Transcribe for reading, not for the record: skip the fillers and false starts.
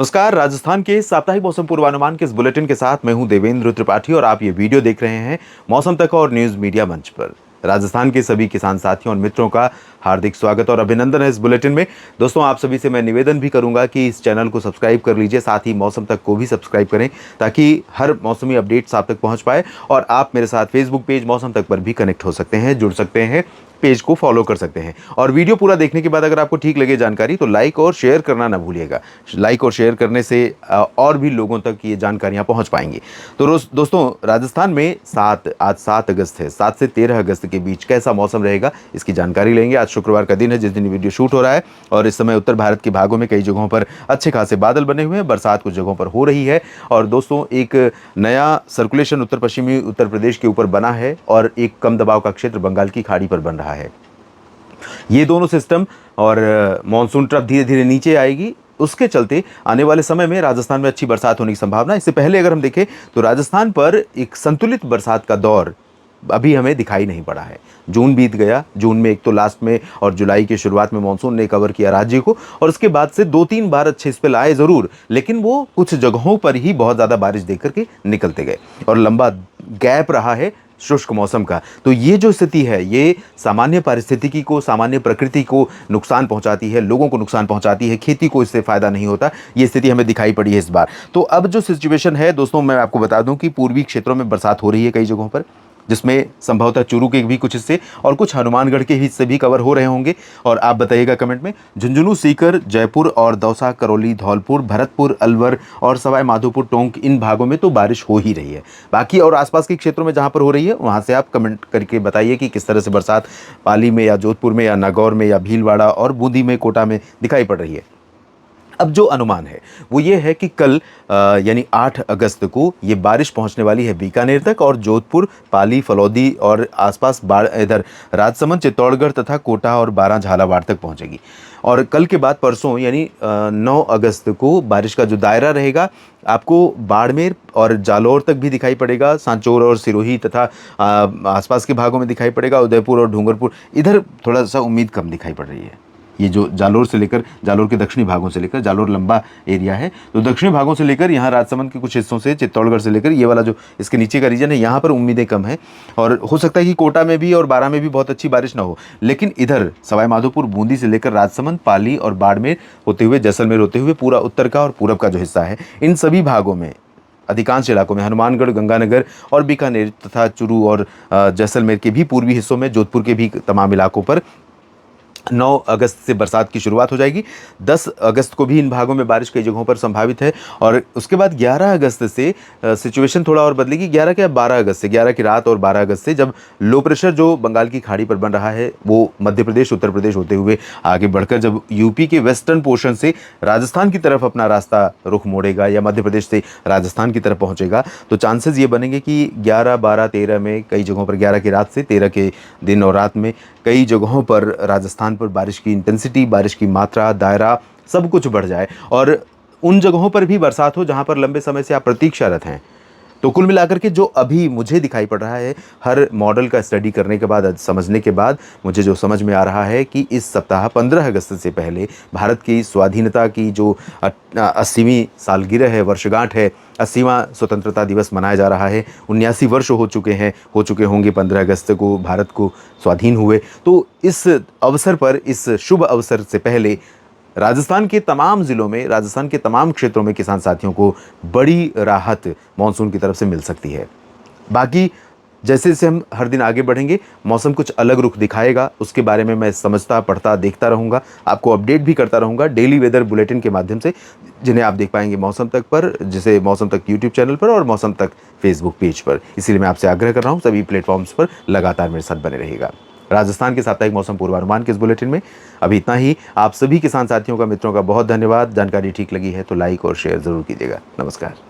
नमस्कार। राजस्थान के साप्ताहिक मौसम पूर्वानुमान के इस बुलेटिन के साथ मैं हूं देवेंद्र त्रिपाठी और आप ये वीडियो देख रहे हैं मौसम तक और न्यूज मीडिया मंच पर। राजस्थान के सभी किसान साथियों और मित्रों का हार्दिक स्वागत और अभिनंदन है इस बुलेटिन में। दोस्तों, आप सभी से मैं निवेदन भी करूंगा कि इस चैनल को सब्सक्राइब कर लीजिए, साथ ही मौसम तक को भी सब्सक्राइब करें ताकि हर मौसमी अपडेट्स आप तक पहुंच पाए। और आप मेरे साथ फेसबुक पेज मौसम तक पर भी कनेक्ट हो सकते हैं, जुड़ सकते हैं, पेज को फॉलो कर सकते हैं। और वीडियो पूरा देखने के बाद अगर आपको ठीक लगे जानकारी तो लाइक और शेयर करना ना भूलिएगा। लाइक और शेयर करने से और भी लोगों तक ये जानकारियां पहुंच पाएंगी। तो दोस्तों, राजस्थान में आज 7 अगस्त है, 7 से 13 अगस्त के बीच कैसा मौसम रहेगा इसकी जानकारी लेंगे। आज शुक्रवार का दिन है जिस दिन वीडियो शूट हो रहा है और इस समय उत्तर भारत के भागों में कई जगहों पर अच्छे खासे बादल बने हुए हैं, बरसात कुछ जगहों पर हो रही है। और दोस्तों, एक नया सर्कुलेशन उत्तर पश्चिमी उत्तर प्रदेश के ऊपर बना है और एक कम दबाव का क्षेत्र बंगाल की खाड़ी पर बन रहा है। ये दोनों सिस्टम और मॉनसून ट्रफ धीरे धीरे नीचे आएगी, उसके चलते आने वाले समय में राजस्थान में अच्छी बरसात होने की संभावना। इससे पहले अगर हम देखें तो राजस्थान पर एक संतुलित बरसात का दौर अभी हमें दिखाई नहीं पड़ा है। जून बीत गया, जून में एक तो लास्ट में और जुलाई की शुरुआत में मॉनसून ने कवर किया राज्य को और उसके बाद से 2-3 बार अच्छे स्पेल आए जरूर, लेकिन वो कुछ जगहों पर ही बहुत ज़्यादा बारिश देकर के निकलते गए और लंबा गैप रहा है शुष्क मौसम का। तो ये जो स्थिति है ये सामान्य पारिस्थितिकी को, सामान्य प्रकृति को नुकसान पहुंचाती है, लोगों को नुकसान पहुंचाती है, खेती को इससे फायदा नहीं होता। ये स्थिति हमें दिखाई पड़ी है इस बार। तो अब जो सिचुएशन है दोस्तों, मैं आपको बता दूं कि पूर्वी क्षेत्रों में बरसात हो रही है कई जगहों पर, जिसमें संभवतः चूरू के भी कुछ हिस्से और कुछ हनुमानगढ़ के हिस्से भी कवर हो रहे होंगे। और आप बताइएगा कमेंट में। झुंझुनू, सीकर, जयपुर और दौसा, करौली, धौलपुर, भरतपुर, अलवर और सवाई माधोपुर, टोंक, इन भागों में तो बारिश हो ही रही है। बाकी और आसपास के क्षेत्रों में जहां पर हो रही है वहां से आप कमेंट करके बताइए कि किस तरह से बरसात पाली में या जोधपुर में या नागौर में या भीलवाड़ा और बूंदी में, कोटा में दिखाई पड़ रही है। अब जो अनुमान है वो ये है कि कल यानी 8 अगस्त को ये बारिश पहुंचने वाली है बीकानेर तक और जोधपुर, पाली, फलौदी और आसपास इधर राजसमंद, चित्तौड़गढ़ तथा कोटा और बारां, झालावाड़ तक पहुंचेगी। और कल के बाद परसों यानी 9 अगस्त को बारिश का जो दायरा रहेगा आपको बाड़मेर और जालौर तक भी दिखाई पड़ेगा, सांचौर और सिरोही तथा आसपास के भागों में दिखाई पड़ेगा, उदयपुर और डूंगरपुर इधर थोड़ा सा उम्मीद कम दिखाई पड़ रही है। ये जो जालोर से लेकर, जालोर के दक्षिणी भागों से लेकर, जालोर लंबा एरिया है, तो दक्षिणी भागों से लेकर यहाँ राजसमंद के कुछ हिस्सों से, चित्तौड़गढ़ से लेकर ये वाला जो इसके नीचे का रीजन है यहाँ पर उम्मीदें कम है। और हो सकता है कि कोटा में भी और बारां में भी बहुत अच्छी बारिश ना हो, लेकिन इधर सवाई माधोपुर, बूंदी से लेकर राजसमंद, पाली और बाड़मेर होते हुए, जैसलमेर होते हुए पूरा उत्तर का और पूरब का जो हिस्सा है, इन सभी भागों में, अधिकांश इलाकों में, हनुमानगढ़, गंगानगर और बीकानेर तथा चूरू और जैसलमेर के भी पूर्वी हिस्सों में, जोधपुर के भी तमाम इलाकों पर 9 अगस्त से बरसात की शुरुआत हो जाएगी। 10 अगस्त को भी इन भागों में बारिश कई जगहों पर संभावित है और उसके बाद 11 अगस्त से सिचुएशन थोड़ा और बदलेगी। 11 क्या 12 अगस्त से, 11 की रात और 12 अगस्त से जब लो प्रेशर जो बंगाल की खाड़ी पर बन रहा है वो मध्य प्रदेश, उत्तर प्रदेश होते हुए आगे बढ़कर जब यूपी के वेस्टर्न पोर्शन से राजस्थान की तरफ अपना रास्ता रुख मोड़ेगा या मध्य प्रदेश से राजस्थान की तरफ पहुँचेगा, तो चांसेस ये बनेंगे कि 11, 12, 13 में कई जगहों पर, 11 की रात से 13 के दिन और रात में कई जगहों पर राजस्थान पर बारिश की इंटेंसिटी, बारिश की मात्रा, दायरा सब कुछ बढ़ जाए और उन जगहों पर भी बरसात हो जहां पर लंबे समय से आप प्रतीक्षारत हैं। तो कुल मिलाकर के जो अभी मुझे दिखाई पड़ रहा है, हर मॉडल का स्टडी करने के बाद, समझने के बाद मुझे जो समझ में आ रहा है कि इस सप्ताह 15 अगस्त से पहले भारत की स्वाधीनता की जो 80वीं सालगिरह है, वर्षगांठ है, 80वां स्वतंत्रता दिवस मनाया जा रहा है। 79 वर्ष हो चुके होंगे 15 अगस्त को भारत को स्वाधीन हुए। तो इस अवसर पर, इस शुभ अवसर से पहले राजस्थान के तमाम ज़िलों में, राजस्थान के तमाम क्षेत्रों में किसान साथियों को बड़ी राहत मॉनसून की तरफ से मिल सकती है। बाकी जैसे जैसे हम हर दिन आगे बढ़ेंगे मौसम कुछ अलग रुख दिखाएगा, उसके बारे में मैं समझता, पढ़ता, देखता रहूँगा, आपको अपडेट भी करता रहूँगा डेली वेदर बुलेटिन के माध्यम से, जिन्हें आप देख पाएंगे मौसम तक पर, जिसे मौसम तक यूट्यूब चैनल पर और मौसम तक फेसबुक पेज पर। इसीलिए मैं आपसे आग्रह कर रहा हूँ सभी प्लेटफॉर्म्स पर लगातार मेरे साथ बने रहिएगा। राजस्थान के साप्ताहिक मौसम पूर्वानुमान के इस बुलेटिन में अभी इतना ही। आप सभी किसान साथियों का, मित्रों का बहुत धन्यवाद। जानकारी ठीक लगी है तो लाइक और शेयर ज़रूर कीजिएगा। नमस्कार।